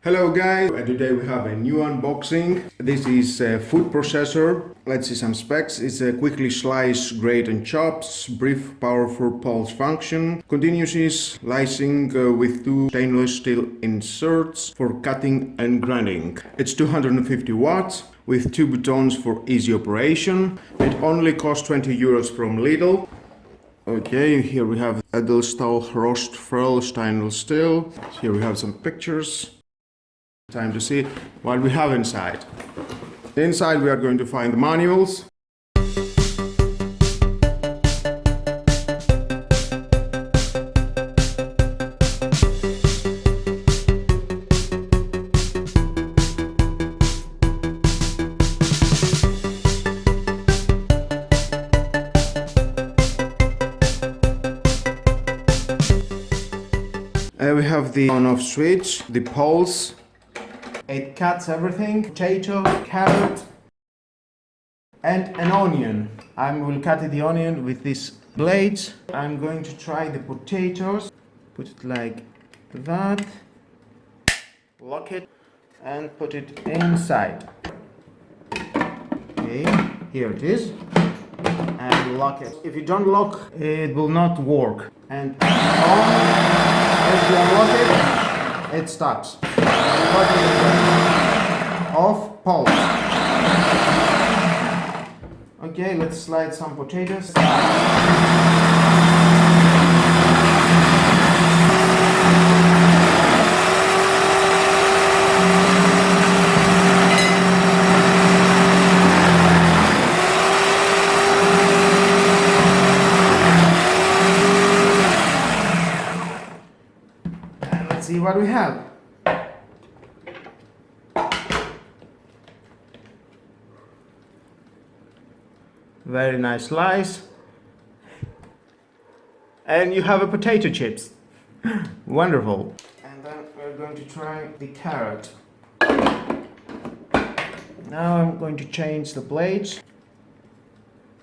Hello guys, and today we have a new unboxing. This is a food processor. Let's see some specs. It's a quickly slice, grate and chops, brief, powerful pulse function, continuous slicing with two stainless steel inserts for cutting and grinding. It's 250 watts with two buttons for easy operation. It only costs 20 euros from Lidl. Okay, here we have Edelstahl Rostfrell stainless steel. Here we have some pictures. Time to see what we have inside. Inside we are going to find the manuals. We have the on-off switch, the pulse. It cuts everything: potato, carrot, and an onion. I will cut the onion with these blades. I'm going to try the potatoes. Put it like that, lock it, and put it inside. Okay, here it is. And lock it. If you don't lock, it will not work. And as you unlock it, it stops. Off, pulse. Okay, let's slide some potatoes. And let's see what we have. Very nice slice. And you have a potato chips. Wonderful. And then we're going to try the carrot. Now I'm going to change the blades.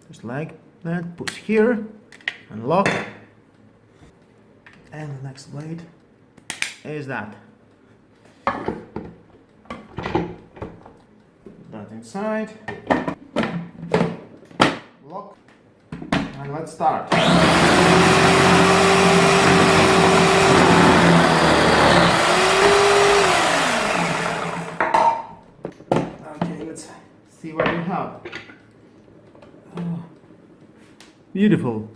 Just like that. Put here. Unlock. And the next blade is that. Put that inside. Lock, and let's start. Okay, let's see what we have. Oh, beautiful.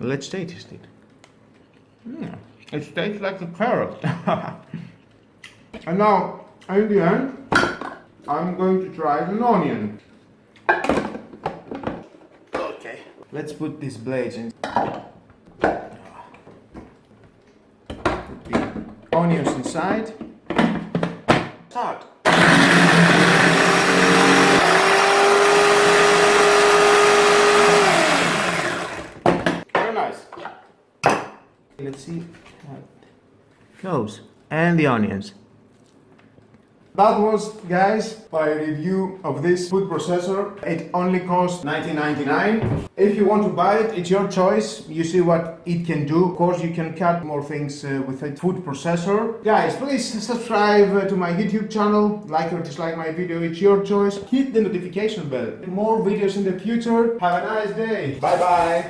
Let's taste it. It tastes like the carrot. And now, in the end, I'm going to try an onion. Let's put these blades in. Put the onions inside. Start. Very nice. Let's see how it goes. And the onions. That was, guys, my review of this food processor. It only costs 19.99. If you want to buy it, it's your choice. You see what it can do. Of course, you can cut more things with a food processor. Guys, please subscribe to my YouTube channel. Like or dislike my video, it's your choice. Hit the notification bell. More videos in the future. Have a nice day. Bye bye.